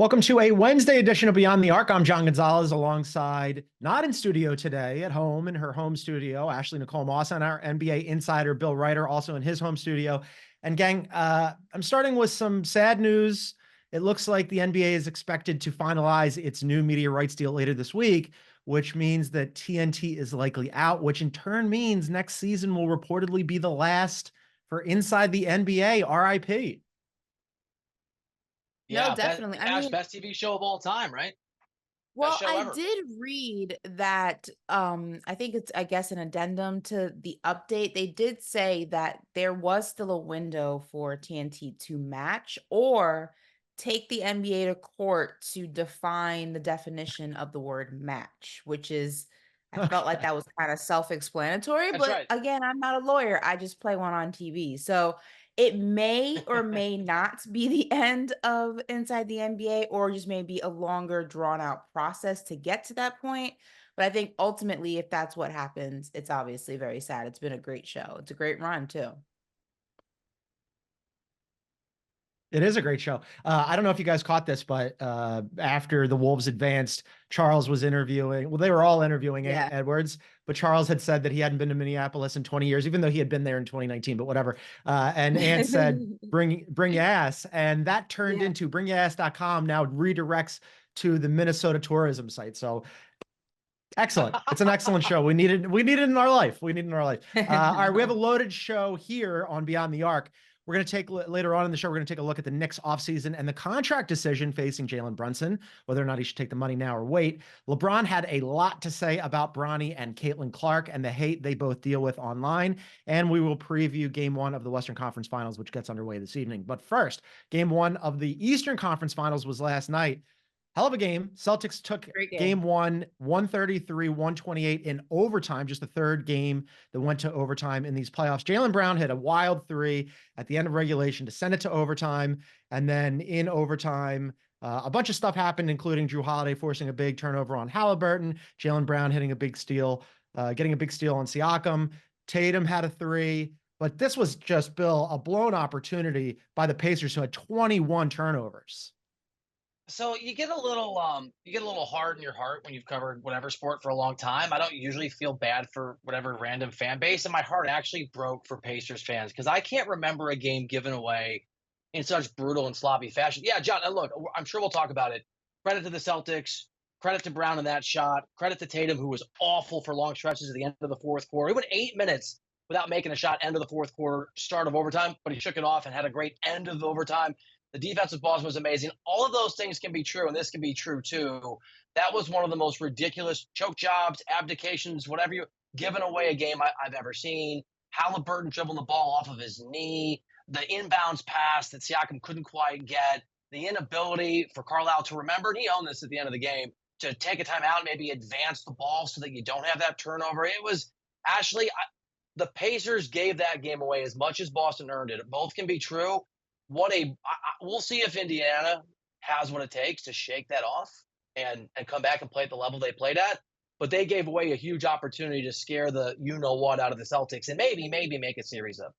Welcome to a Wednesday edition of Beyond the Arc. I'm John Gonzalez alongside, not in studio today, at home in her home studio, Ashley Nicole Moss, and our NBA insider, Bill Ryder, also in his home studio. And gang, I'm starting with some sad news. It looks like the NBA is expected to finalize its new media rights deal later this week, which means that TNT is likely out, which in turn means next season will reportedly be the last for Inside the NBA, RIP. No, Yeah, definitely. best TV show of all time, right? Well, Best show I ever. did read that, I think it's, I guess, an addendum to the update. They did say that there was still a window for TNT to match or take the NBA to court to define the definition of the word match, which is, I felt like that was kind of self-explanatory, That's but right. again, I'm not a lawyer. I just play one on TV. So it may or may not be the end of Inside the NBA, or just maybe a longer drawn out process to get to that point. But I think ultimately, if that's what happens, it's obviously very sad. It's been a great show. It's a great run too. It is a great show. I don't know if you guys caught this, but after the Wolves advanced, Charles was interviewing. Well, they were all interviewing Yeah. Edwards, but Charles had said that he hadn't been to Minneapolis in 20 years, even though he had been there in 2019. But whatever. And Ant said, "Bring your ass," and that turned into bringyourass.com. Now redirects to the Minnesota tourism site. So excellent. It's an excellent show. We need it in our life. All right, we have a loaded show here on Beyond the Arc. We're going to take later on in the show, we're going to take a look at the Knicks offseason and the contract decision facing Jalen Brunson, whether or not he should take the money now or wait. LeBron had a lot to say about Bronny and Caitlin Clark and the hate they both deal with online. And we will preview game one of the Western Conference Finals, which gets underway this evening. But first, game one of the Eastern Conference Finals was last night. Hell of a game. Celtics took game one, 133-128 in overtime, just the third game that went to overtime in these playoffs. Jaylen Brown hit a wild three at the end of regulation to send it to overtime. And then in overtime, a bunch of stuff happened, including Drew Holiday forcing a big turnover on Halliburton, Jaylen Brown hitting a big steal, getting a big steal on Siakam. Tatum had a three. But this was just, Bill, a blown opportunity by the Pacers, who had 21 turnovers. So you get a little hard in your heart when you've covered whatever sport for a long time. I don't usually feel bad for whatever random fan base, and my heart actually broke for Pacers fans because I can't remember a game given away in such brutal and sloppy fashion. Yeah, John, look, I'm sure we'll talk about it. Credit to the Celtics, credit to Brown in that shot, credit to Tatum, who was awful for long stretches at the end of the fourth quarter. He went 8 minutes without making a shot, end of the fourth quarter, start of overtime, but he shook it off and had a great end of overtime. The defensive Boston was amazing. All of those things can be true, and this can be true too. That was one of the most ridiculous choke jobs, abdications, whatever you giving away a game I've ever seen. Halliburton dribbling the ball off of his knee, the inbounds pass that Siakam couldn't quite get, the inability for Carlisle to remember, and he owned this at the end of the game, to take a timeout and maybe advance the ball so that you don't have that turnover. It was, Ashley, the Pacers gave that game away as much as Boston earned it. Both can be true. We'll see if Indiana has what it takes to shake that off and come back and play at the level they played at. But they gave away a huge opportunity to scare the you-know-what out of the Celtics and maybe make a series of.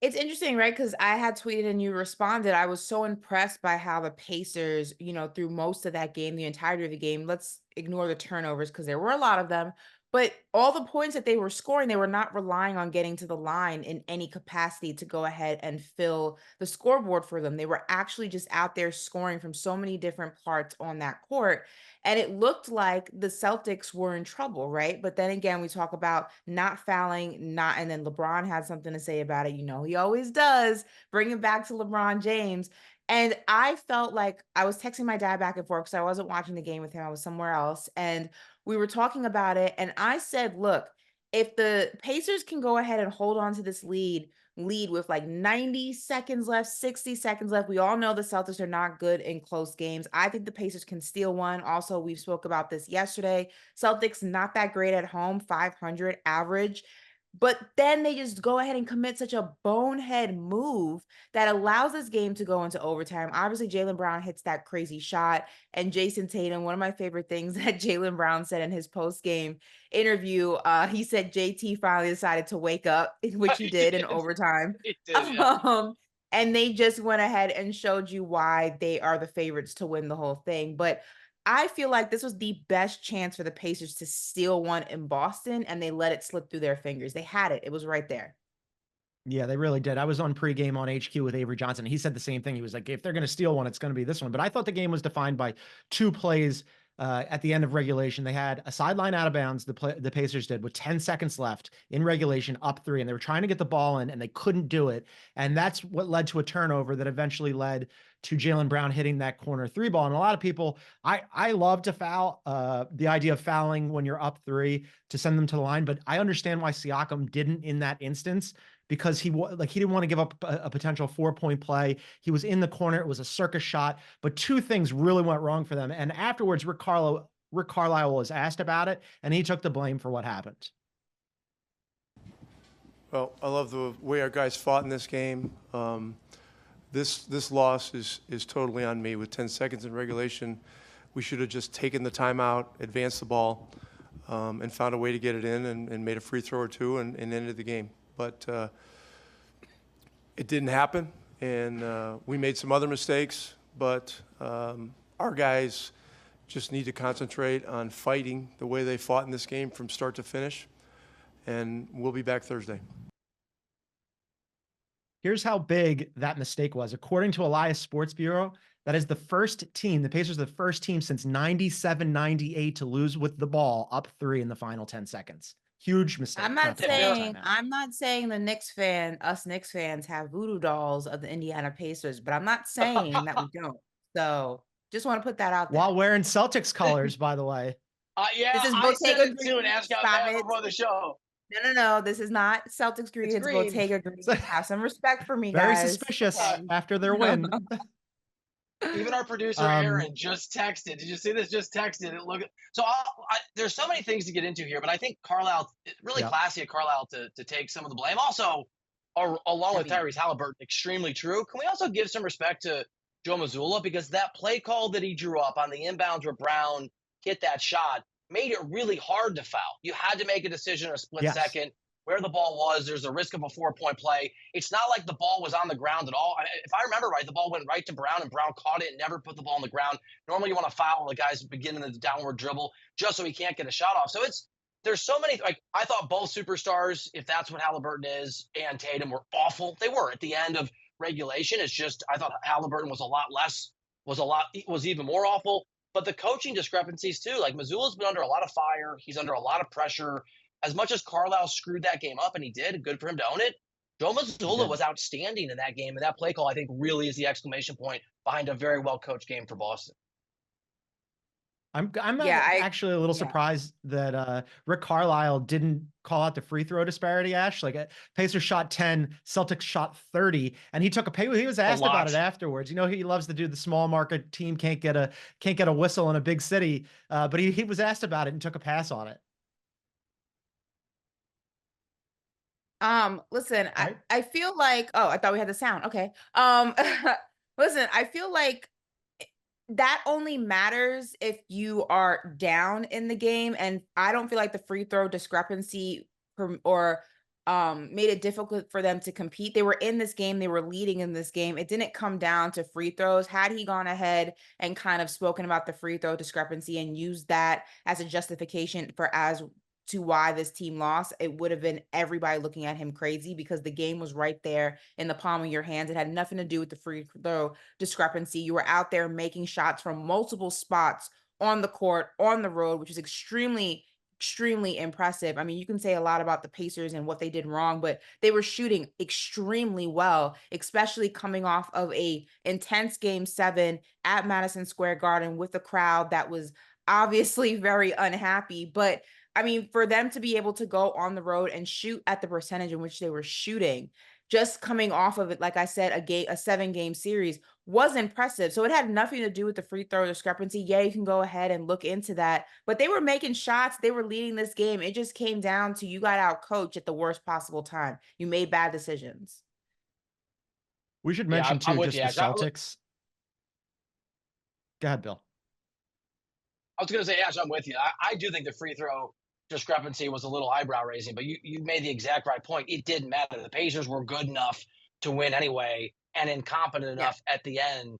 It's interesting, right? Because I had tweeted and you responded. I was so impressed by how the Pacers, through most of that game, the entirety of the game, let's ignore the turnovers because there were a lot of them. But all the points that they were scoring, they were not relying on getting to the line in any capacity to go ahead and fill the scoreboard for them. They were actually just out there scoring from so many different parts on that court. And it looked like the Celtics were in trouble, right? But then again, we talk about not fouling, and then LeBron had something to say about it. He always does. Bring it back to LeBron James. And I felt like I was texting my dad back and forth because I wasn't watching the game with him. I was somewhere else. And we were talking about it. And I said, look, if the Pacers can go ahead and hold on to this lead with like 90 seconds left, 60 seconds left. We all know the Celtics are not good in close games. I think the Pacers can steal one. Also, we spoke about this yesterday. Celtics not that great at home, 500 average. But then they just go ahead and commit such a bonehead move that allows this game to go into overtime. Obviously, Jaylen Brown hits that crazy shot. And Jason Tatum, one of my favorite things that Jaylen Brown said in his post-game interview, he said JT finally decided to wake up, which he did in overtime. He did, yeah. and they just went ahead and showed you why they are the favorites to win the whole thing. But I feel like this was the best chance for the Pacers to steal one in Boston, and they let it slip through their fingers. They had it. It was right there. Yeah, they really did. I was on pregame on HQ with Avery Johnson. He said the same thing. He was like, if they're going to steal one, it's going to be this one. But I thought the game was defined by two plays at the end of regulation. They had a sideline out of bounds, the Pacers did, with 10 seconds left in regulation, up 3, and they were trying to get the ball in, and they couldn't do it. And that's what led to a turnover that eventually led to Jaylen Brown hitting that corner 3 ball. And a lot of people, I love to foul, the idea of fouling when you're up 3 to send them to the line, but I understand why Siakam didn't in that instance, because he didn't want to give up a potential 4-point play. He was in the corner. It was a circus shot, but two things really went wrong for them. And afterwards, Rick Carlisle was asked about it, and he took the blame for what happened. Well, I love the way our guys fought in this game. This loss is totally on me. With 10 seconds in regulation, we should have just taken the timeout, advanced the ball, and found a way to get it in and made a free throw or two and ended the game. But it didn't happen, and we made some other mistakes, but our guys just need to concentrate on fighting the way they fought in this game from start to finish, and we'll be back Thursday. Here's how big that mistake was. According to Elias Sports Bureau, that is the first team, the Pacers are the first team since 97-98 to lose with the ball up 3 in the final 10 seconds. Huge mistake. I'm not saying the Knicks fans have voodoo dolls of the Indiana Pacers, but I'm not saying that we don't. So just want to put that out there. While wearing Celtics colors, by the way. Yeah, this is I said Bottega it too and asked out that before the show. No. This is not Celtics Green. It's Bottega Green. Have some respect for me, Very guys. suspicious after their win. Even our producer Aaron just texted. Did you see this? Just texted. So there's so many things to get into here, but I think Carlisle, really classy of Carlisle to take some of the blame. Also, along with Tyrese Halliburton, extremely true. Can we also give some respect to Joe Mazzulla, because that play call that he drew up on the inbounds where Brown hit that shot made it really hard to foul. You had to make a decision in a split second. Where the ball was, there's a risk of a 4-point play. It's not like the ball was on the ground at all. If I remember right, the ball went right to Brown, and Brown caught it and never put the ball on the ground. Normally, you want to foul the guy's beginning the downward dribble just so he can't get a shot off. So there's so many. Like, I thought both superstars, if that's what Halliburton is, and Tatum, were awful. They were at the end of regulation. It's just I thought Halliburton was even more awful. But the coaching discrepancies too. Like, Mazzulla's been under a lot of fire. He's under a lot of pressure. As much as Carlisle screwed that game up, and he did, good for him to own it, Joe Mazzulla was outstanding in that game. And that play call, I think, really is the exclamation point behind a very well-coached game for Boston. I'm actually a little surprised that Rick Carlisle didn't call out the free throw disparity, Ash. Like, Pacers shot 10, Celtics shot 30, and he took a pay. He was asked about it afterwards. You know, he loves to do the small market team can't get a whistle in a big city, but he was asked about it and took a pass on it. Listen, I feel like, I thought we had the sound. Okay. Listen, I feel like that only matters if you are down in the game. And I don't feel like the free throw discrepancy made it difficult for them to compete. They were in this game. They were leading in this game. It didn't come down to free throws. Had he gone ahead and kind of spoken about the free throw discrepancy and used that as a justification to why this team lost, it would have been everybody looking at him crazy, because the game was right there in the palm of your hands. It had nothing to do with the free throw discrepancy. You were out there making shots from multiple spots on the court, on the road, which is extremely impressive. I mean, you can say a lot about the Pacers and what they did wrong, but they were shooting extremely well, especially coming off of a intense Game 7 at Madison Square Garden with a crowd that was obviously very unhappy. But I mean, for them to be able to go on the road and shoot at the percentage in which they were shooting, just coming off of it, like I said, a 7-game series, was impressive. So it had nothing to do with the free throw discrepancy. Yeah, you can go ahead and look into that, but they were making shots. They were leading this game. It just came down to, you got out coached at the worst possible time. You made bad decisions. We should mention too, just the Celtics. Go ahead, Bill. I was going to say, Ash, I'm with you. I do think the free throw discrepancy was a little eyebrow raising, but you made the exact right point. It didn't matter. The Pacers were good enough to win anyway. and incompetent enough at the end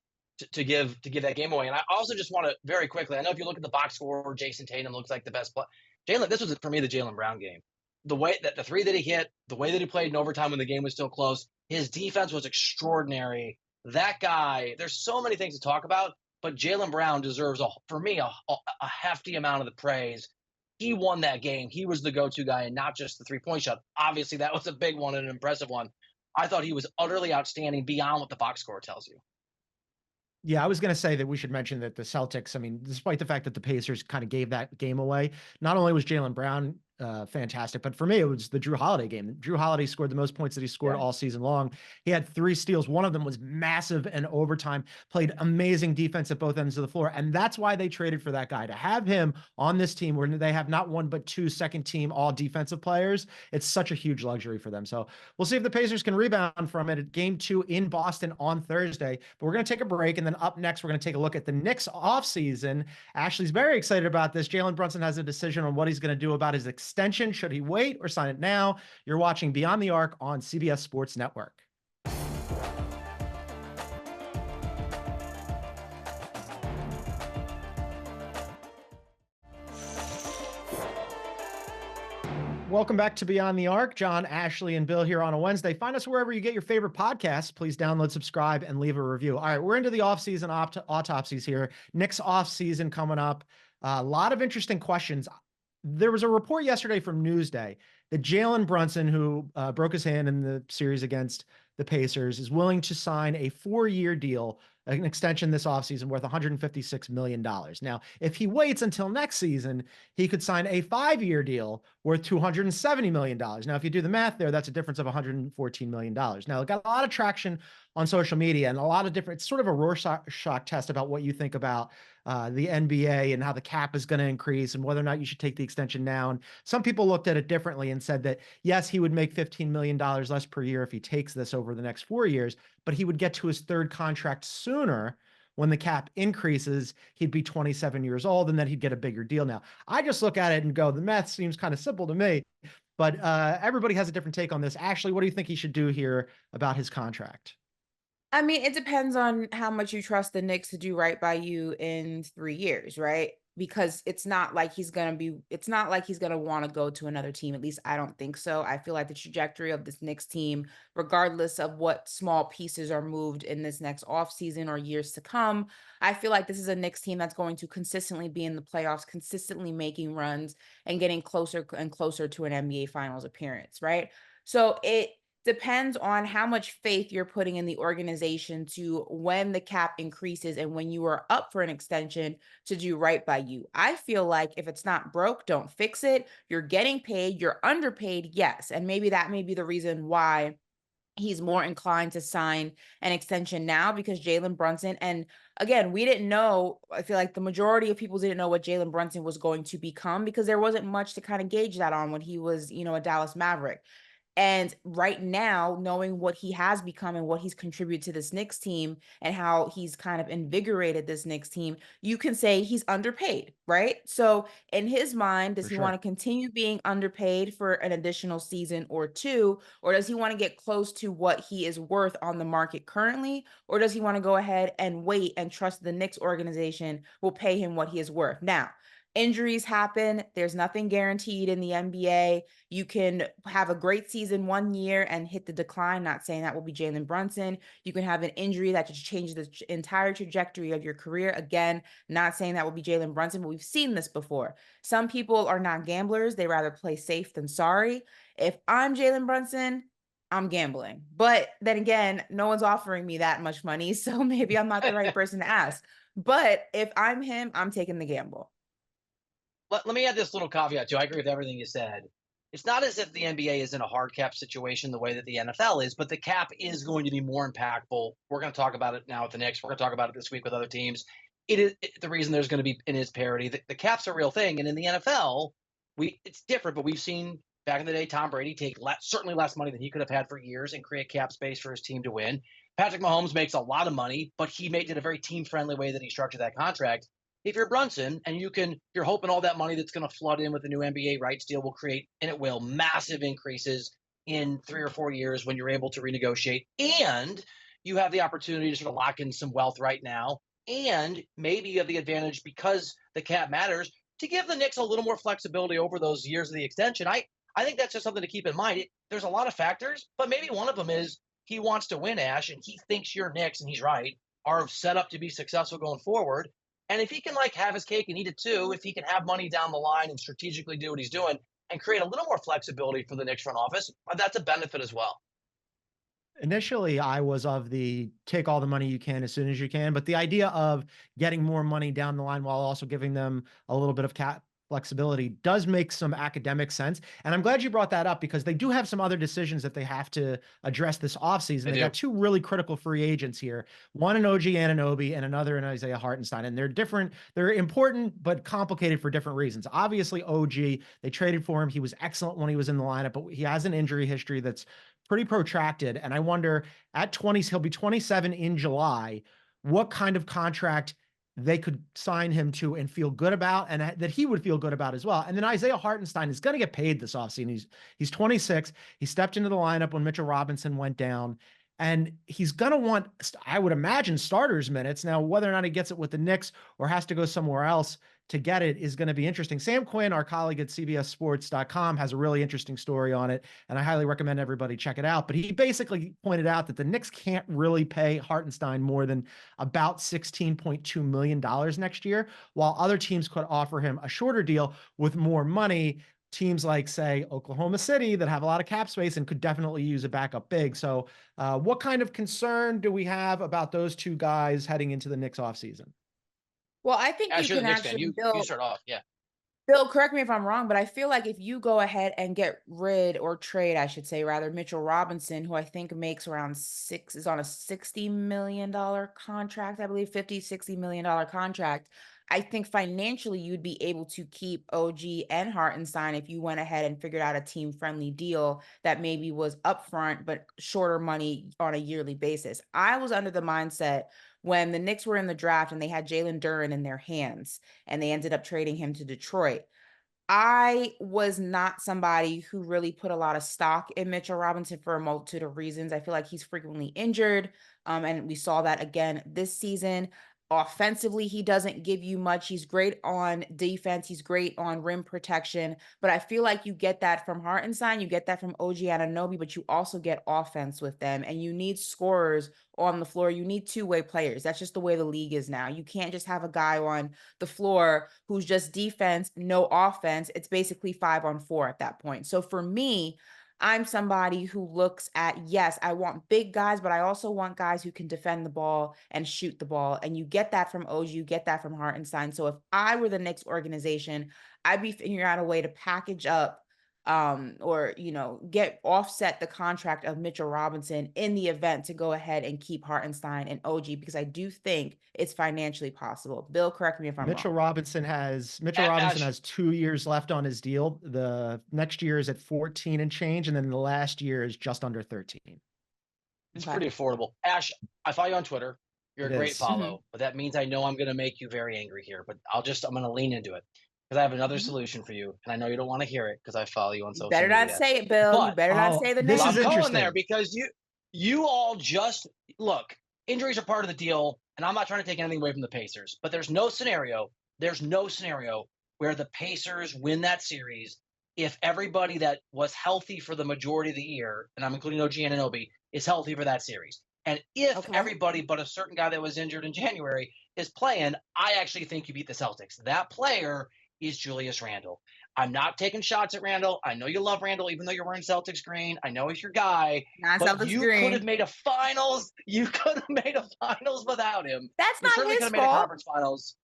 to give that game away. And I also just want to very quickly, I know if you look at the box score, Jason Tatum looks like the best player. Jaylen, this was for me the Jaylen Brown game. The way that the three that he hit, the way that he played in overtime when the game was still close, his defense was extraordinary. That guy, there's so many things to talk about, but Jaylen Brown deserves, for me, a hefty amount of the praise. He won that game. He was the go-to guy, and not just the three-point shot. Obviously, that was a big one and an impressive one. I thought he was utterly outstanding beyond what the box score tells you. Yeah, I was going to say that we should mention that the Celtics, I mean, despite the fact that the Pacers kind of gave that game away, not only was Jaylen Brown fantastic, but for me, it was the Drew Holiday game. Drew Holiday scored the most points that he scored all season long. He had 3 steals. One of them was massive in overtime, played amazing defense at both ends of the floor. And that's why they traded for that guy. To have him on this team where they have not one, but 2 second team, all defensive players, it's such a huge luxury for them. So we'll see if the Pacers can rebound from it at game 2 in Boston on Thursday. But we're going to take a break. And then up next, we're going to take a look at the Knicks offseason. Ashley's very excited about this. Jalen Brunson has a decision on what he's going to do about his extension. Should he wait or sign it now? You're watching Beyond the Arc on CBS Sports Network. Welcome back to Beyond the Arc. John, Ashley, and Bill here on a Wednesday. Find us wherever you get your favorite podcasts. Please download, subscribe, and leave a review. All right, we're into the offseason autopsies here. Knicks offseason coming up. A lot of interesting questions. There was a report yesterday from Newsday that Jalen Brunson, who broke his hand in the series against the Pacers, is willing to sign a 4-year deal, an extension this offseason worth $156 million. Now, if he waits until next season, he could sign a 5-year deal worth $270 million. Now, if you do the math there, that's a difference of $114 million. Now, it got a lot of traction on social media and a lot of different, it's sort of a Rorschach test about what you think about the NBA and how the cap is going to increase and whether or not you should take the extension now. And some people looked at it differently and said that, yes, he would make $15 million less per year if he takes this over the next 4 years, but he would get to his 3rd contract sooner. When the cap increases, he'd be 27 years old and then he'd get a bigger deal. Now, I just look at it and go, the math seems kind of simple to me, but everybody has a different take on this. Ashley, what do you think he should do here about his contract? I mean, it depends on how much you trust the Knicks to do right by you in 3 years, right? Because it's not like he's going to want to go to another team. At least I don't think so. I feel like the trajectory of this Knicks team, regardless of what small pieces are moved in this next offseason or years to come, I feel like this is a Knicks team that's going to consistently be in the playoffs, consistently making runs and getting closer and closer to an NBA Finals appearance, right? So it depends on how much faith you're putting in the organization to when the cap increases and when you are up for an extension to do right by you. I feel like if it's not broke, don't fix it. You're getting paid, you're underpaid, yes. And maybe that may be the reason why he's more inclined to sign an extension now, because Jalen Brunson, and again, we didn't know, I feel like the majority of people didn't know what Jalen Brunson was going to become because there wasn't much to kind of gauge that on when he was, a Dallas Maverick. And right now, knowing what he has become and what he's contributed to this Knicks team and how he's kind of invigorated this Knicks team, you can say he's underpaid, right? So in his mind, does he want to continue being underpaid for an additional season or 2? Or does he want to get close to what he is worth on the market currently? Or does he want to go ahead and wait and trust the Knicks organization will pay him what he is worth? Now, injuries happen. There's nothing guaranteed in the NBA. You can have a great season 1 year and hit the decline. Not saying that will be Jalen Brunson. You can have an injury that just changes the entire trajectory of your career. Again, not saying that will be Jalen Brunson, but we've seen this before. Some people are not gamblers. They rather play safe than sorry. If I'm Jalen Brunson, I'm gambling. But then again, no one's offering me that much money, so maybe I'm not the right person to ask. But if I'm him, I'm taking the gamble. Let me add this little caveat too. I agree with everything you said. It's not as if the NBA is in a hard cap situation the way that the NFL is, but the cap is going to be more impactful. We're going to talk about it now with the Knicks. We're going to talk about it this week with other teams. The reason there's going to be in his parity. The cap's a real thing, and in the NFL, it's different. But we've seen back in the day Tom Brady take certainly less money than he could have had for years and create cap space for his team to win. Patrick Mahomes makes a lot of money, but he made it a very team-friendly way that he structured that contract. If you're Brunson and you're hoping all that money that's going to flood in with the new NBA rights deal will create, and it will, massive increases in 3 or 4 years when you're able to renegotiate. And you have the opportunity to sort of lock in some wealth right now. And maybe you have the advantage, because the cap matters, to give the Knicks a little more flexibility over those years of the extension. I think that's just something to keep in mind. There's a lot of factors, but maybe one of them is he wants to win, Ash, and he thinks your Knicks, and he's right, are set up to be successful going forward. And if he can like have his cake and eat it too, if he can have money down the line and strategically do what he's doing and create a little more flexibility for the Knicks front office, that's a benefit as well. Initially, I was of the take all the money you can as soon as you can, but the idea of getting more money down the line while also giving them a little bit of cap flexibility does make some academic sense. And I'm glad you brought that up, because they do have some other decisions that they have to address this offseason. They got two really critical free agents here, one in OG Anunoby and another in Isaiah Hartenstein. And they're different. They're important, but complicated for different reasons. Obviously, OG, they traded for him. He was excellent when he was in the lineup, but he has an injury history that's pretty protracted. And I wonder, at 20s, he'll be 27 in July, what kind of contract they could sign him to and feel good about, and that he would feel good about as well. And then Isaiah Hartenstein is going to get paid this offseason. He's 26. He stepped into the lineup when Mitchell Robinson went down, and he's going to want, I would imagine, starters minutes. Now, whether or not he gets it with the Knicks or has to go somewhere else to get it is going to be interesting. Sam Quinn, our colleague at CBSSports.com, has a really interesting story on it, and I highly recommend everybody check it out. But he basically pointed out that the Knicks can't really pay Hartenstein more than about $16.2 million next year, while other teams could offer him a shorter deal with more money. Teams like, say, Oklahoma City, that have a lot of cap space and could definitely use a backup big. So what kind of concern do we have about those two guys heading into the Knicks offseason? Well, I think you can actually you start off. Yeah. Bill, correct me if I'm wrong, but I feel like if you go ahead and get rid, or trade, I should say, rather, Mitchell Robinson, who I think makes around is on a $60 million contract, I believe, $50-60 million contract. I think financially you'd be able to keep OG and Hartenstein if you went ahead and figured out a team-friendly deal that maybe was upfront but shorter money on a yearly basis. I was under the mindset when the Knicks were in the draft and they had Jalen Duren in their hands and they ended up trading him to Detroit. I was not somebody who really put a lot of stock in Mitchell Robinson for a multitude of reasons. I feel like he's frequently injured, and we saw that again this season. Offensively, he doesn't give you much. He's great on defense. He's great on rim protection. But I feel like you get that from Hartenstein. You get that from OG Anunoby, but you also get offense with them. And you need scorers on the floor. You need two-way players. That's just the way the league is now. You can't just have a guy on the floor who's just defense, no offense. It's basically 5-on-4 at that point. So for me, I'm somebody who looks at, yes, I want big guys, but I also want guys who can defend the ball and shoot the ball. And you get that from OG, you get that from Hartenstein. So if I were the Knicks organization, I'd be figuring out a way to package up or, offset the contract of Mitchell Robinson in the event to go ahead and keep Hartenstein and OG, because I do think it's financially possible. Bill, correct me if I'm wrong. Mitchell Robinson has 2 years left on his deal. The next year is at 14 and change, and then the last year is just under 13. It's pretty affordable. Ash, I follow you on Twitter. You're a great follow, but that means I know I'm going to make you very angry here, but I'm going to lean into it. Because I have another solution for you, and I know you don't want to hear it because I follow you on social media. Better not say it, Bill. But, you better not say the name. This is I'm interesting. going there because you all just look. Injuries are part of the deal, and I'm not trying to take anything away from the Pacers. But there's no scenario where the Pacers win that series if everybody that was healthy for the majority of the year, and I'm including OG Anunoby, is healthy for that series. And if everybody but a certain guy that was injured in January is playing, I actually think you beat the Celtics. That player is Julius Randle. I'm not taking shots at Randle. I know you love Randle, even though you're wearing Celtics green. I know he's your guy. But you could have made a finals. You could have made a finals without him. That's not his fault. You certainly could have made a conference finals.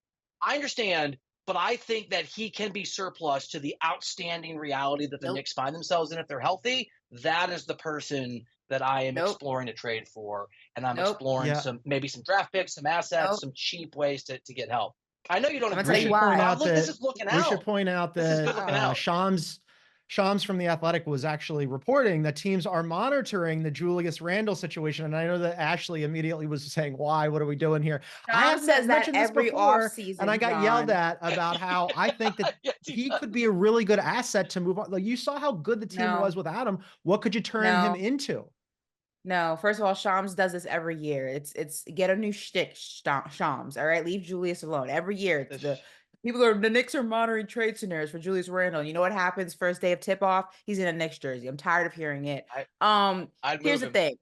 I understand, but I think that he can be surplus to the outstanding reality that the Knicks find themselves in if they're healthy. That is the person that I am exploring to trade for, and I'm exploring some draft picks, some assets, some cheap ways to get help. I know you don't agree. We should point out that this is looking out. We should point out that Shams from The Athletic was actually reporting that teams are monitoring the Julius Randle situation. And I know that Ashley immediately was saying, why? What are we doing here? Shams says that every offseason, and I got yelled at about how I think that he could be a really good asset to move on. Like, you saw how good the team was without him. What could you turn him into? No, first of all, Shams does this every year. It's get a new shtick, Shams. All right, leave Julius alone. Every year, it's the Knicks are monitoring trade scenarios for Julius Randle. You know what happens first day of tip off? He's in a Knicks jersey. I'm tired of hearing it. I'd Here's move the him. thing.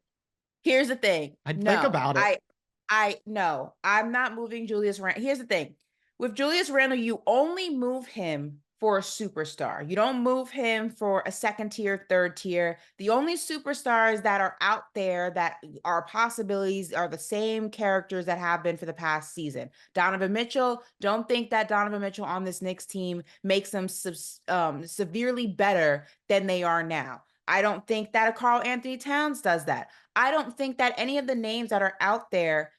Here's the thing. I'd No, think about it. no, I'm not moving Julius Randle. Here's the thing. With Julius Randle, you only move him for a superstar. You don't move him for a second tier, third tier. The only superstars that are out there that are possibilities are the same characters that have been for the past season. Donovan Mitchell, don't think that Donovan Mitchell on this Knicks team makes them severely better than they are now. I don't think that a Karl Anthony Towns does that. I don't think that any of the names that are out there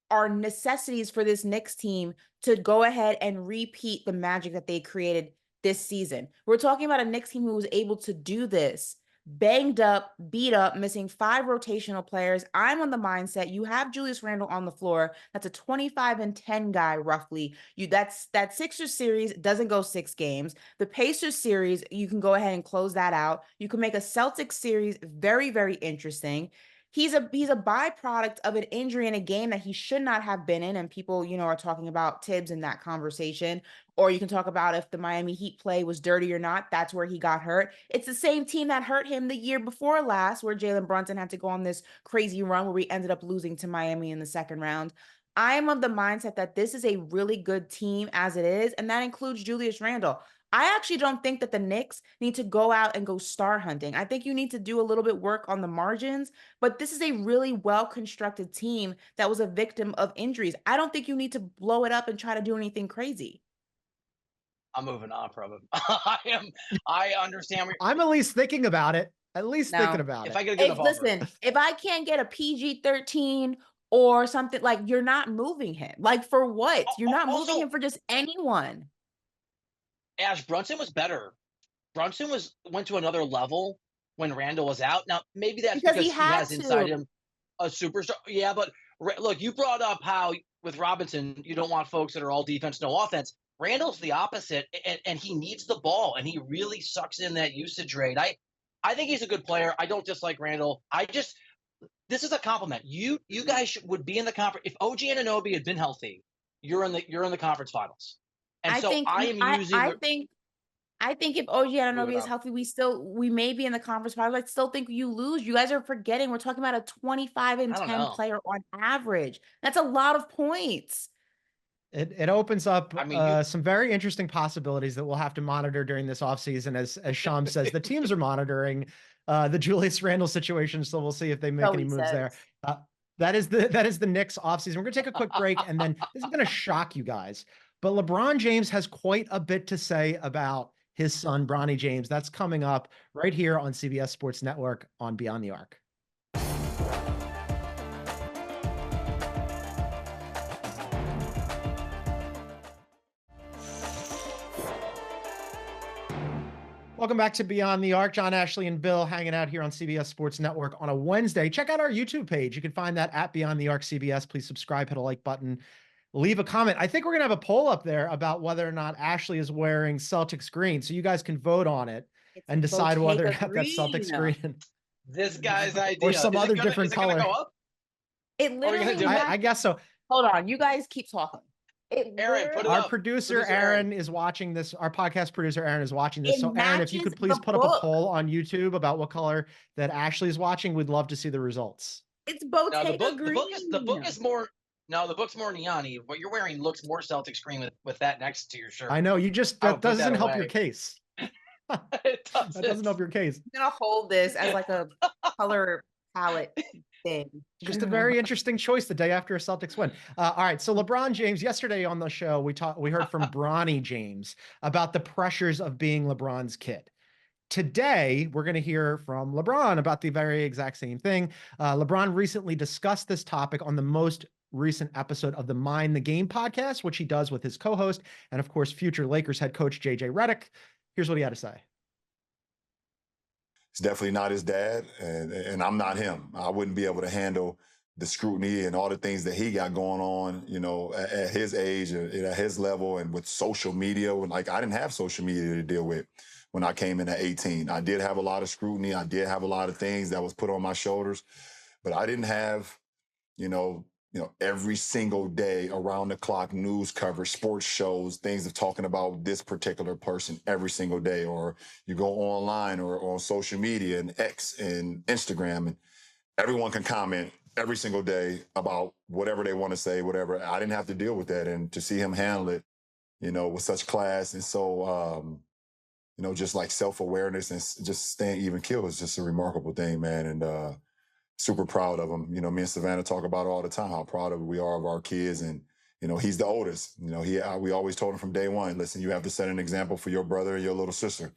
are necessities for this Knicks team to go ahead and repeat the magic that they created this season. We're talking about a Knicks team who was able to do this, banged up, beat up, missing 5 rotational players. I'm on the mindset you have Julius Randle on the floor. That's a 25-10 guy, roughly. That Sixers series doesn't go 6 games. The Pacers series, you can go ahead and close that out. You can make a Celtics series very, very interesting. He's a byproduct of an injury in a game that he should not have been in. And people, are talking about Tibbs in that conversation. Or you can talk about if the Miami Heat play was dirty or not. That's where he got hurt. It's the same team that hurt him the year before last, where Jalen Brunson had to go on this crazy run where we ended up losing to Miami in the second round. I am of the mindset that this is a really good team as it is, and that includes Julius Randle. I actually don't think that the Knicks need to go out and go star hunting. I think you need to do a little bit work on the margins, but this is a really well-constructed team that was a victim of injuries. I don't think you need to blow it up and try to do anything crazy. I'm moving on from him. I understand. I'm at least thinking about it. Thinking about it. If I get a good Listen, if I can't get a PG-13 or something, like, you're not moving him. Like, for what? You're not moving him for just anyone. Ash, Brunson was better. Brunson went to another level when Randle was out. Now, maybe that's because he has inside him a superstar. Yeah, but look, you brought up how with Robinson, you don't want folks that are all defense, no offense. Randle's the opposite, and he needs the ball, and he really sucks in that usage rate. I think he's a good player. I don't dislike Randle. This is a compliment. You guys would be in the conference. If OG Anunoby had been healthy, you're in the conference finals. And I think if OG Anunoby is healthy, we may be in the conference finals. I still think you lose. You guys are forgetting we're talking about a 25-10 player on average. That's a lot of points. It opens up some very interesting possibilities that we'll have to monitor during this offseason. As Shams says, the teams are monitoring the Julius Randle situation, so we'll see if they make any moves there. That is the Knicks offseason. We're going to take a quick break, and then this is going to shock you guys. But LeBron James has quite a bit to say about his son, Bronny James. That's coming up right here on CBS Sports Network on Beyond the Arc. Welcome back to Beyond the Arc. John, Ashley, and Bill hanging out here on CBS Sports Network on a Wednesday. Check out our YouTube page. You can find that at Beyond the Arc CBS. Please subscribe, hit a like button, leave a comment. I think we're going to have a poll up there about whether or not Ashley is wearing Celtics Green. So you guys can vote on it and decide whether or not that's Celtics Green. This guy's idea. Or some other different color. It literally, I guess so. Hold on. You guys keep talking. Aaron, put it our up. Producer Aaron is watching this. Our podcast producer Aaron is watching this. So Aaron, if you could please put up a poll on YouTube about what color that Ashley is watching, we'd love to see the results. It's Bottega Green. The book is more. No, the book's more neon-y. What you're wearing looks more Celtics Green with that next to your shirt. I know. That doesn't help your case. It doesn't. That doesn't help your case. I'm going to hold this as like a color palette thing. Just a very interesting choice the day after a Celtics win. All right. So LeBron James, yesterday on the show, we heard from Bronny James about the pressures of being LeBron's kid. Today, we're going to hear from LeBron about the very exact same thing. LeBron recently discussed this topic on the most recent episode of the Mind the Game podcast, which he does with his co-host and, of course, future Lakers head coach JJ Redick. Here's what he had to say. It's definitely not his dad, and I'm not him. I wouldn't be able to handle the scrutiny and all the things that he got going on, at his age and at his level, and with social media. Like, I didn't have social media to deal with when I came in at 18. I did have a lot of scrutiny. I did have a lot of things that was put on my shoulders. but I didn't have, every single day around the clock news coverage, sports shows, things of talking about this particular person every single day. Or you go online or on social media and X and Instagram, and everyone can comment every single day about whatever they want to say, whatever. I didn't have to deal with that. And to see him handle it, with such class and so, just like self-awareness and just staying even keel is just a remarkable thing, man. And super proud of him. Me and Savannah talk about it all the time, how proud of we are of our kids. And, he's the oldest. We always told him from day one, listen, you have to set an example for your brother and your little sister.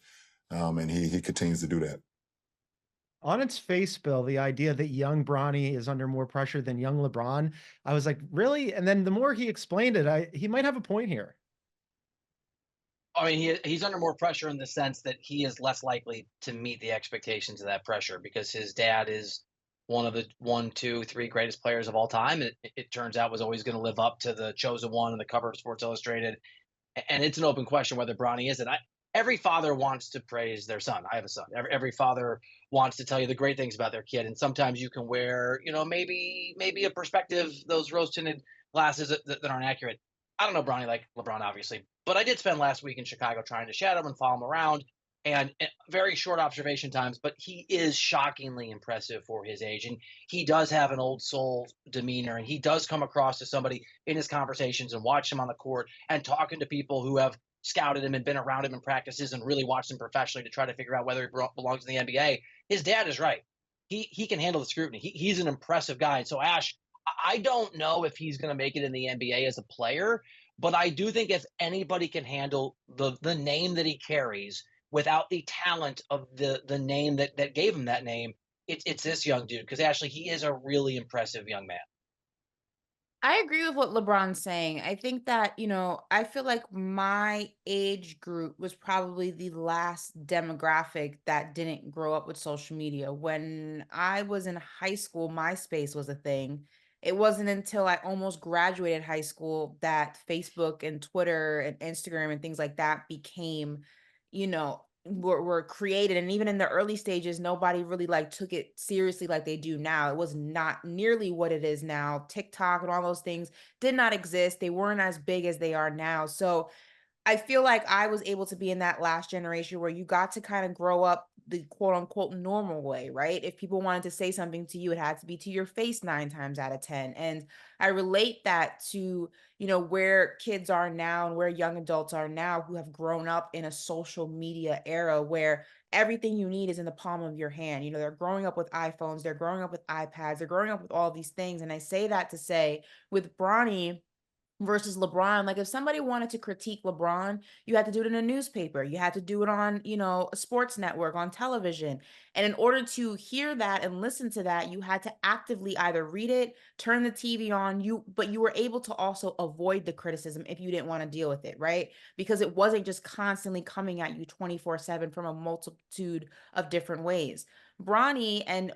And he continues to do that. On its face, Bill, the idea that young Bronny is under more pressure than young LeBron, I was like, really? And then the more he explained it, he might have a point here. I mean, he's under more pressure in the sense that he is less likely to meet the expectations of that pressure because his dad is one of the 1, 2, 3 greatest players of all time. It turns out was always going to live up to the chosen one on the cover of Sports Illustrated. And it's an open question whether Bronny is. And every father wants to praise their son. I have a son. Every father wants to tell you the great things about their kid. And sometimes you can wear, maybe a perspective, those rose-tinted glasses that aren't accurate. I don't know Bronny like LeBron, obviously, but I did spend last week in Chicago trying to shadow him and follow him around. And very short observation times, but he is shockingly impressive for his age. And he does have an old soul demeanor, and he does come across as somebody in his conversations and watch him on the court and talking to people who have scouted him and been around him in practices and really watched him professionally to try to figure out whether he belongs in the NBA. His dad is right. He can handle the scrutiny. He's an impressive guy. And so, Ash, I don't know if he's going to make it in the NBA as a player, but I do think if anybody can handle the name that he carries without the talent of the name that gave him that name, it's this young dude. Because actually, he is a really impressive young man. I agree with what LeBron's saying. I think that, I feel like my age group was probably the last demographic that didn't grow up with social media. When I was in high school, MySpace was a thing. It wasn't until I almost graduated high school that Facebook and Twitter and Instagram and things like that became, were created. And even in the early stages, nobody really like took it seriously like they do now. It was not nearly what it is now. TikTok and all those things did not exist. They weren't as big as they are now. So I feel like I was able to be in that last generation where you got to kind of grow up the quote unquote normal way, right? If people wanted to say something to you, it had to be to your face 9 times out of 10. And I relate that to, where kids are now and where young adults are now who have grown up in a social media era where everything you need is in the palm of your hand. They're growing up with iPhones, they're growing up with iPads, they're growing up with all these things. And I say that to say with Bronny versus LeBron, like if somebody wanted to critique LeBron, you had to do it in a newspaper. You had to do it on, a sports network, on television. And in order to hear that and listen to that, you had to actively either read it, turn the TV on, but you were able to also avoid the criticism if you didn't want to deal with it, right? Because it wasn't just constantly coming at you 24/7 from a multitude of different ways. Bronny and,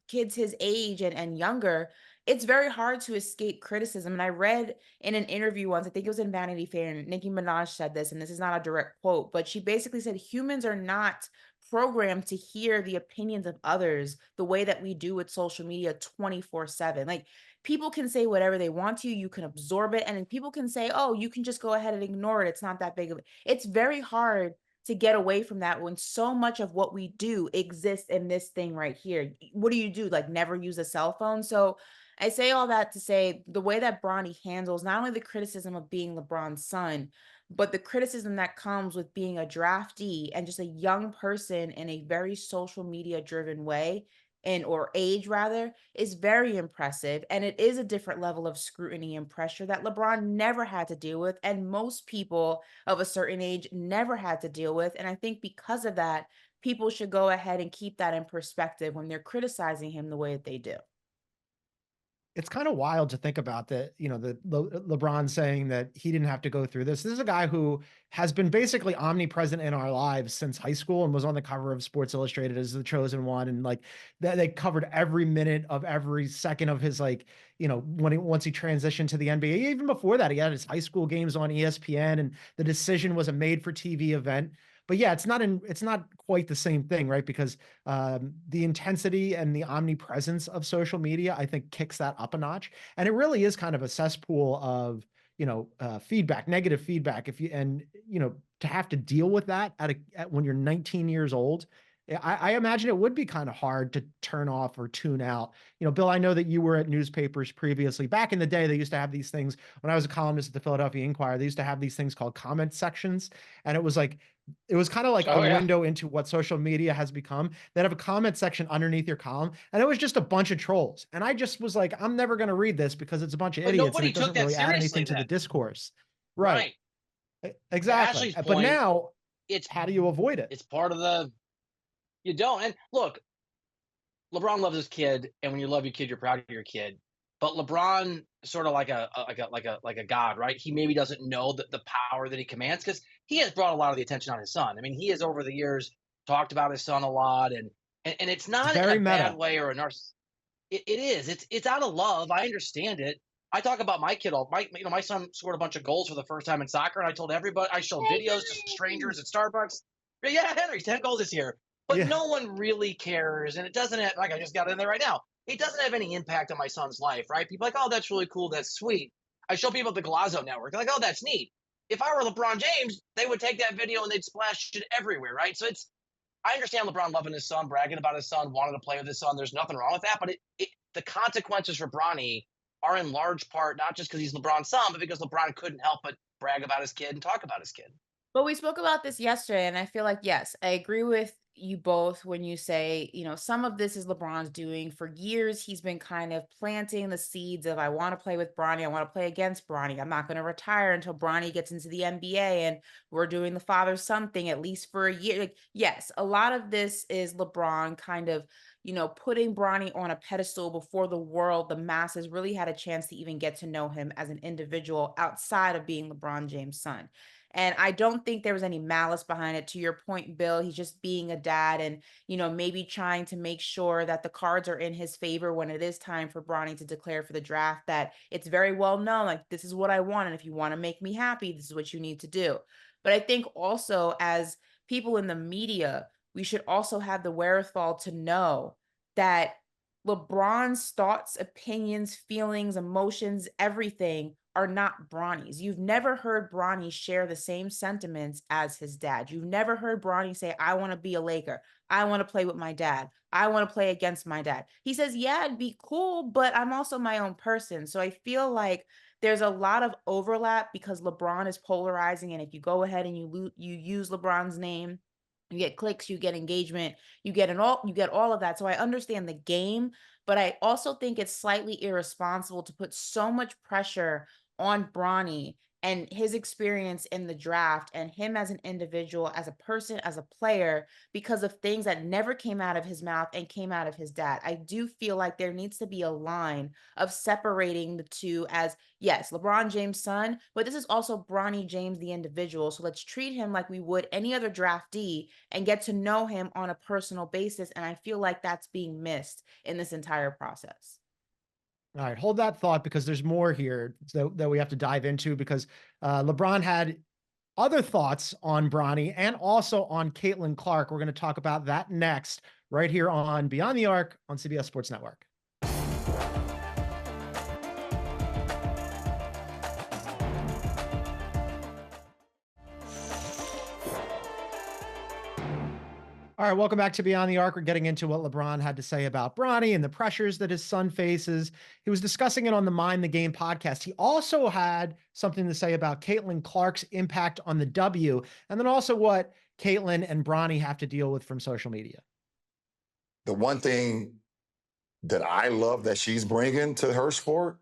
kids his age and younger, it's very hard to escape criticism. And I read in an interview once, I think it was in Vanity Fair, and Nicki Minaj said this, and this is not a direct quote, but she basically said humans are not programmed to hear the opinions of others the way that we do with social media 24/7. Like people can say whatever they want to, you can absorb it, and then people can say, oh, you can just go ahead and ignore it. It's not that big of it. It's very hard to get away from that when so much of what we do exists in this thing right here. What do? Like never use a cell phone? So I say all that to say the way that Bronny handles not only the criticism of being LeBron's son, but the criticism that comes with being a draftee and just a young person in a very social media driven way or age rather is very impressive. And it is a different level of scrutiny and pressure that LeBron never had to deal with. And most people of a certain age never had to deal with. And I think because of that, people should go ahead and keep that in perspective when they're criticizing him the way that they do. It's kind of wild to think about that, LeBron saying that he didn't have to go through this. This is a guy who has been basically omnipresent in our lives since high school and was on the cover of Sports Illustrated as the chosen one. And like they covered every minute of every second of his, once he transitioned to the NBA. Even before that, he had his high school games on ESPN, and the decision was a made for TV event. But yeah, it's not quite the same thing, right? Because the intensity and the omnipresence of social media, I think, kicks that up a notch. And it really is kind of a cesspool of, feedback, negative feedback. To have to deal with that when you're 19 years old, I imagine it would be kind of hard to turn off or tune out. Bill, I know that you were at newspapers previously. Back in the day, they used to have these things. When I was a columnist at the Philadelphia Inquirer, they used to have these things called comment sections. And it was kind of like a window into what social media has become. They'd have a comment section underneath your column, and it was just a bunch of trolls. And I just was like, I'm never going to read this because it's a bunch of idiots and it doesn't really add anything to the discourse. Right. Exactly. But now, how do you avoid it? It's part of you don't. And look, LeBron loves his kid, and when you love your kid, you're proud of your kid. But LeBron, sort of like a god, right? He maybe doesn't know the power that he commands because he has brought a lot of the attention on his son. I mean, he has over the years talked about his son a lot, and it's not in a bad way or a narcissist. It is. It's out of love. I understand it. I talk about my kid my son scored a bunch of goals for the first time in soccer, and I told everybody, I showed videos to strangers at Starbucks. Yeah, Henry, 10 goals this year. But no one really cares, and it doesn't have, like I just got in there right now. It doesn't have any impact on my son's life, right? People are like, oh, that's really cool. That's sweet. I show people at the Galazzo Network. They're like, oh, that's neat. If I were LeBron James, they would take that video and they'd splash it everywhere, right? So I understand LeBron loving his son, bragging about his son, wanting to play with his son. There's nothing wrong with that. But the consequences for Bronny are in large part not just because he's LeBron's son, but because LeBron couldn't help but brag about his kid and talk about his kid. But we spoke about this yesterday, and I feel like, yes, I agree with you both when you say, some of this is LeBron's doing. For years, he's been kind of planting the seeds of, I want to play with Bronny. I want to play against Bronny. I'm not going to retire until Bronny gets into the NBA and we're doing the father-son thing at least for a year. Like, yes, a lot of this is LeBron kind of, putting Bronny on a pedestal before the world, the masses really had a chance to even get to know him as an individual outside of being LeBron James' son. And I don't think there was any malice behind it. To your point, Bill, he's just being a dad and, maybe trying to make sure that the cards are in his favor when it is time for Bronny to declare for the draft, that it's very well known, like, this is what I want. And if you want to make me happy, this is what you need to do. But I think also, as people in the media, we should also have the wherewithal to know that LeBron's thoughts, opinions, feelings, emotions, everything are not Bronny's. You've never heard Bronny share the same sentiments as his dad. You've never heard Bronny say, I want to be a Laker. I want to play with my dad. I want to play against my dad. He says, yeah, it'd be cool, but I'm also my own person. So I feel like there's a lot of overlap because LeBron is polarizing. And if you go ahead and you use LeBron's name, you get clicks, you get engagement, you get all of that. So I understand the game, but I also think it's slightly irresponsible to put so much pressure on Bronny and his experience in the draft and him as an individual, as a person, as a player, because of things that never came out of his mouth and came out of his dad. I do feel like there needs to be a line of separating the two as, yes, LeBron James' son, but this is also Bronny James, the individual. So let's treat him like we would any other draftee and get to know him on a personal basis. And I feel like that's being missed in this entire process. All right, hold that thought because there's more here that we have to dive into because LeBron had other thoughts on Bronny and also on Caitlin Clark. We're going to talk about that next right here on Beyond the Arc on CBS Sports Network. All right, welcome back to Beyond the Arc. We're getting into what LeBron had to say about Bronny and the pressures that his son faces. He was discussing it on the Mind the Game podcast. He also had something to say about Caitlin Clark's impact on the W, and then also what Caitlin and Bronny have to deal with from social media. The one thing that I love that she's bringing to her sport,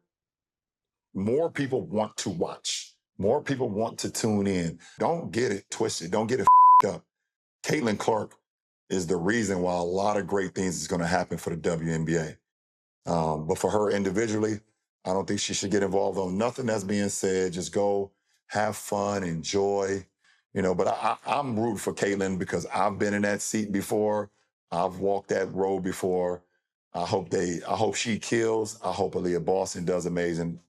more people want to watch. More people want to tune in. Don't get it twisted. Don't get it up. Caitlin Clark is the reason why a lot of great things is going to happen for the WNBA. But for her individually, I don't think she should get involved on nothing that's being said. Just go have fun, enjoy, but I'm rooting for Caitlin because I've been in that seat before. I've walked that road before. I hope she kills. I hope Aaliyah Boston does amazing.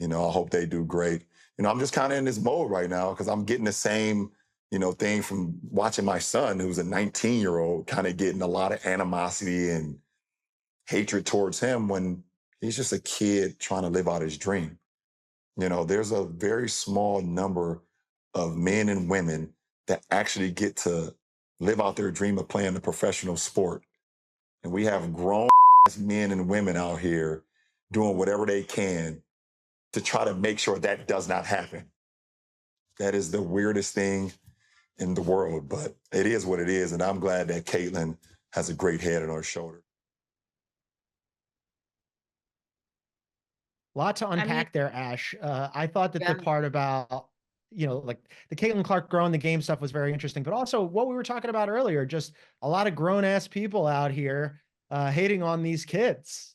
I hope they do great. I'm just kind of in this mode right now because I'm getting the same, thing from watching my son, who's a 19-year-old, kind of getting a lot of animosity and hatred towards him when he's just a kid trying to live out his dream. There's a very small number of men and women that actually get to live out their dream of playing a professional sport. And we have grown men and women out here doing whatever they can to try to make sure that does not happen. That is the weirdest thing in the world, but it is what it is. And I'm glad that Caitlin has a great head on her shoulder. A lot to unpack there, Ash. I thought that the part about, like the Caitlin Clark growing the game stuff was very interesting, but also what we were talking about earlier, just a lot of grown ass people out here hating on these kids.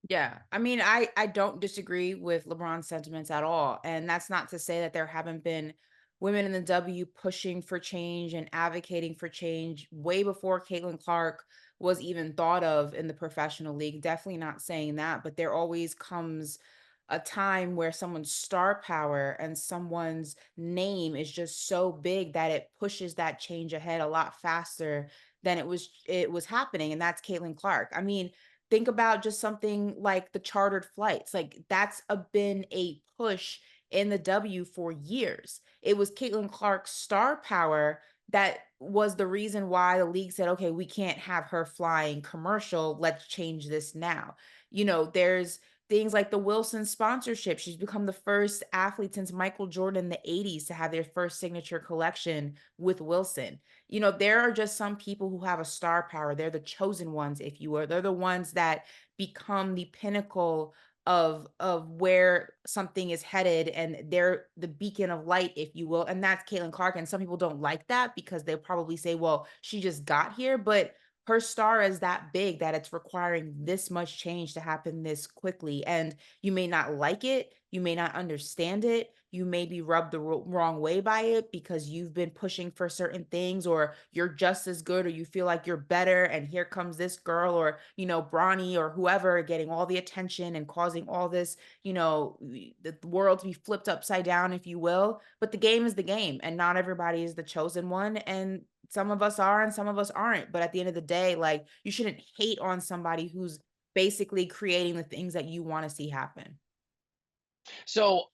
Yeah. I mean, I don't disagree with LeBron's sentiments at all. And that's not to say that there haven't been women in the W pushing for change and advocating for change way before Caitlin Clark was even thought of in the professional league. Definitely not saying that, but there always comes a time where someone's star power and someone's name is just so big that it pushes that change ahead a lot faster than it was happening. And that's Caitlin Clark. I mean, think about just something like the chartered flights. Like that's been a push in the W for years. It was Caitlin Clark's star power that was the reason why the league said, okay, we can't have her flying commercial. Let's change this now. There's things like the Wilson sponsorship. She's become the first athlete since Michael Jordan in the 80s to have their first signature collection with Wilson. There are just some people who have a star power. They're the chosen ones, if you will. They're the ones that become the pinnacle of where something is headed, and they're the beacon of light, if you will. And that's Caitlin Clark. And some people don't like that because they'll probably say, well, she just got here, but her star is that big that it's requiring this much change to happen this quickly. And you may not like it. You may not understand it. You may be rubbed the wrong way by it because you've been pushing for certain things, or you're just as good, or you feel like you're better. And here comes this girl, or, Bronny or whoever, getting all the attention and causing all this, the world to be flipped upside down, if you will. But the game is the game, and not everybody is the chosen one. And some of us are and some of us aren't. But at the end of the day, like, you shouldn't hate on somebody who's basically creating the things that you want to see happen. So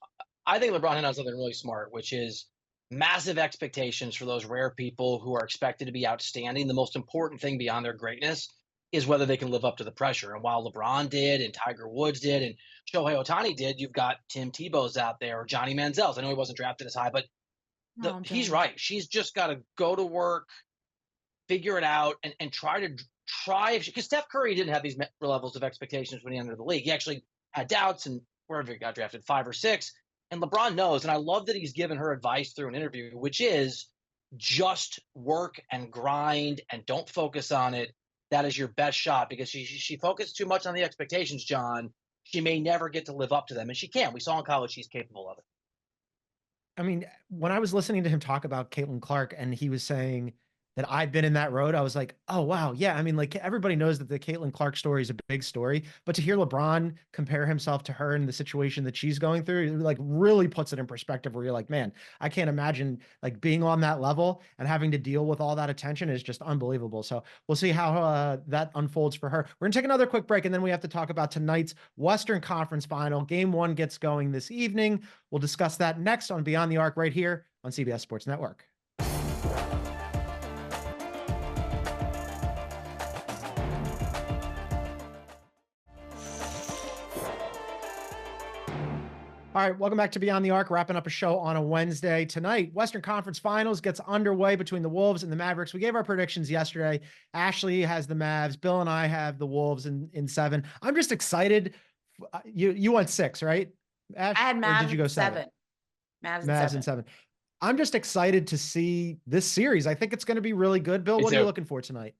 I think LeBron has something really smart, which is massive expectations for those rare people who are expected to be outstanding. The most important thing beyond their greatness is whether they can live up to the pressure. And while LeBron did, and Tiger Woods did, and Shohei Ohtani did, you've got Tim Tebow's out there, or Johnny Manziel's. I know he wasn't drafted as high, but he's right. She's just got to go to work, figure it out, and try, because Steph Curry didn't have these levels of expectations when he entered the league. He actually had doubts, and wherever he got drafted, 5 or 6. And LeBron knows, and I love that he's given her advice through an interview, which is just work and grind and don't focus on it. That is your best shot, because she focused too much on the expectations, John. She may never get to live up to them, and she can. We saw in college she's capable of it. I mean, when I was listening to him talk about Caitlin Clark and he was saying that I've been in that road, I was like, oh, wow. Yeah. I mean, like, everybody knows that the Caitlin Clark story is a big story, but to hear LeBron compare himself to her in the situation that she's going through, it like really puts it in perspective, where you're like, man, I can't imagine like being on that level and having to deal with all that attention is just unbelievable. So we'll see how that unfolds for her. We're gonna take another quick break, and then we have to talk about tonight's Western Conference Final. Game 1 gets going this evening. We'll discuss that next on Beyond the Arc right here on CBS Sports Network. All right, welcome back to Beyond the Arc, wrapping up a show on a Wednesday. Tonight, Western Conference Finals gets underway between the Wolves and the Mavericks. We gave our predictions yesterday. Ashley has the Mavs. Bill and I have the Wolves in 7. I'm just excited. You went 6, right, Ash? I had Mavs. Or did you go 7? Mavs in 7. I'm just excited to see this series. I think it's going to be really good. Bill, what are you looking for tonight?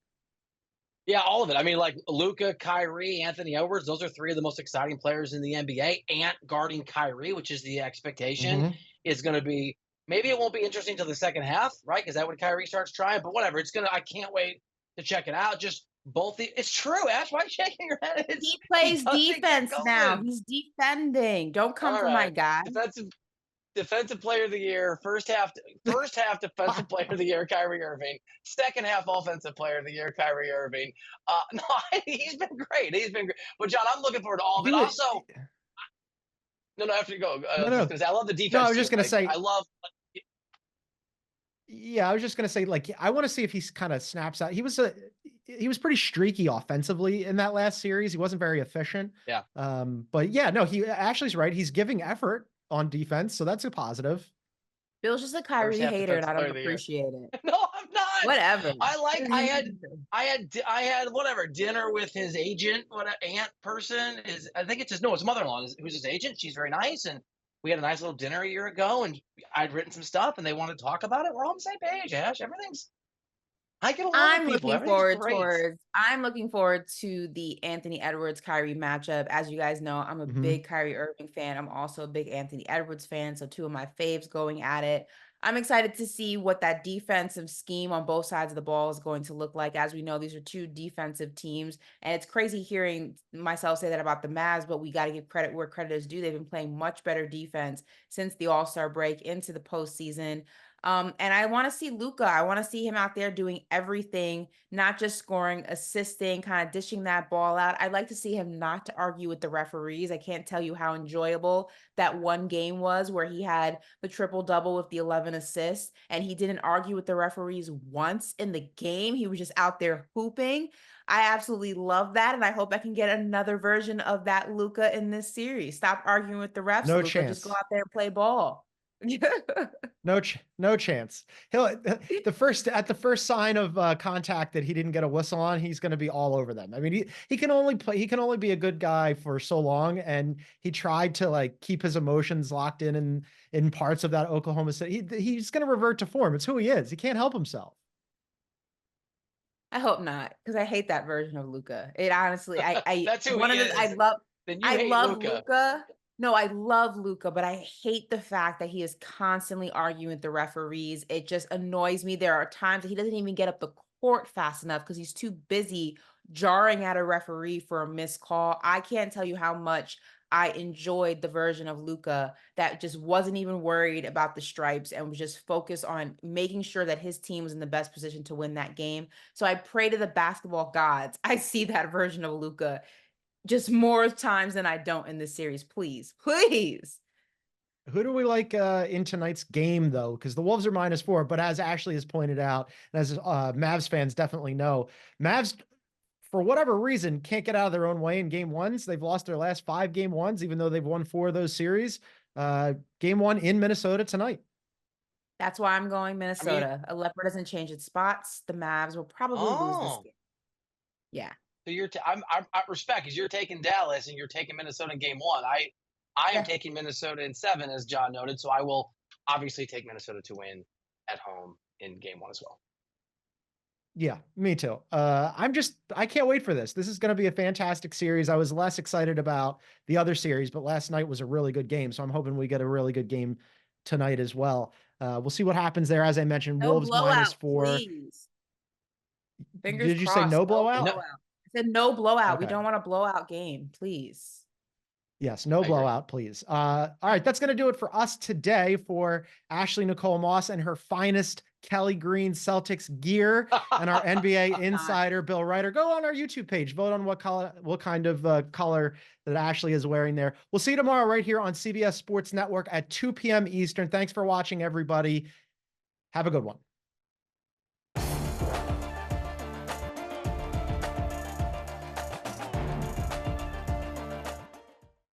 Yeah, all of it. I mean, like Luka, Kyrie, Anthony Edwards, those are 3 of the most exciting players in the NBA. Ant guarding Kyrie, which is the expectation, is going to be, maybe it won't be interesting till the second half, right? Because that when Kyrie starts trying, but whatever. I can't wait to check it out. Just it's true, Ash. Why are you shaking your head? He plays defense now. He's defending. Don't come for my guy. Defensive Player of the Year, first half Defensive Player of the Year, Kyrie Irving. Second half Offensive Player of the Year, Kyrie Irving. No, he's been great. He's been great. But John, I'm looking forward to all of it. Also, no, after you go, I was just gonna say I love the defense. No, I was just gonna say I love. Yeah, I was just gonna say, like, I want to see if he's kind of snaps out. He was pretty streaky offensively in that last series. He wasn't very efficient. Yeah. But yeah, no, he Ashley's right. He's giving effort on defense, so that's a positive. Bill's just a Kyrie hater, and I don't appreciate it. No, I'm not. Whatever. I had whatever dinner with his agent, aunt person is. I think it's his mother-in-law who's his agent. She's very nice, and we had a nice little dinner a year ago, and I'd written some stuff, and they wanted to talk about it. We're on the same page, Ash. I get along with people. I'm looking forward to the Anthony Edwards Kyrie matchup. As you guys know, I'm a big Kyrie Irving fan. I'm also a big Anthony Edwards fan. So two of my faves going at it. I'm excited to see what that defensive scheme on both sides of the ball is going to look like. As we know, these are two defensive teams, and it's crazy hearing myself say that about the Mavs, but we got to give credit where credit is due. They've been playing much better defense since the All-Star break into the postseason. And I want to see Luka. I want to see him out there doing everything, not just scoring, assisting, kind of dishing that ball out. I'd like to see him not to argue with the referees. I can't tell you how enjoyable that one game was where he had the triple-double with the 11 assists, and he didn't argue with the referees once in the game. He was just out there hooping. I absolutely love that, and I hope I can get another version of that Luka in this series. Stop arguing with the refs, No Luka. chance. Just go out there and play ball. No chance. He'll at the first sign of contact that he didn't get a whistle on, he's going to be all over them. I mean, he can only be a good guy for so long, and he tried to like keep his emotions locked in parts of that Oklahoma City. He's going to revert to form. It's who he is. He can't help himself. I hope not, because I hate that version of Luka. It honestly, That's who he is. I love Luka. No, I love Luka, but I hate the fact that he is constantly arguing with the referees. It just annoys me. There are times that he doesn't even get up the court fast enough because he's too busy jarring at a referee for a missed call. I can't tell you how much I enjoyed the version of Luka that just wasn't even worried about the stripes and was just focused on making sure that his team was in the best position to win that game. So I pray to the basketball gods I see that version of Luka just more times than I don't in this series. Please. Who do we like in tonight's game, though? Because the Wolves are -4, but as Ashley has pointed out, and as Mavs fans definitely know, Mavs, for whatever reason, can't get out of their own way in game ones. They've lost their last 5 game ones, even though they've won 4 of those series. Game 1 in Minnesota tonight. That's why I'm going Minnesota. Aleppo doesn't change its spots. The Mavs will probably lose this game. Yeah. So I respect because you're taking Dallas and you're taking Minnesota in game 1. I am taking Minnesota in 7, as John noted. So I will obviously take Minnesota to win at home in game 1 as well. Yeah, me too. I can't wait for this. This is going to be a fantastic series. I was less excited about the other series, but last night was a really good game. So I'm hoping we get a really good game tonight as well. We'll see what happens there. As I mentioned, Wolves -4. Please. Did you say no blowout? No. I said no blowout. Okay. We don't want a blowout game, please. Yes, no blowout, please. All right, that's going to do it for us today for Ashley Nicole Moss and her finest Kelly Green Celtics gear and our NBA insider, Bill Ryder. Go on our YouTube page, vote on what kind of color that Ashley is wearing there. We'll see you tomorrow right here on CBS Sports Network at 2 p.m. Eastern. Thanks for watching, everybody. Have a good one.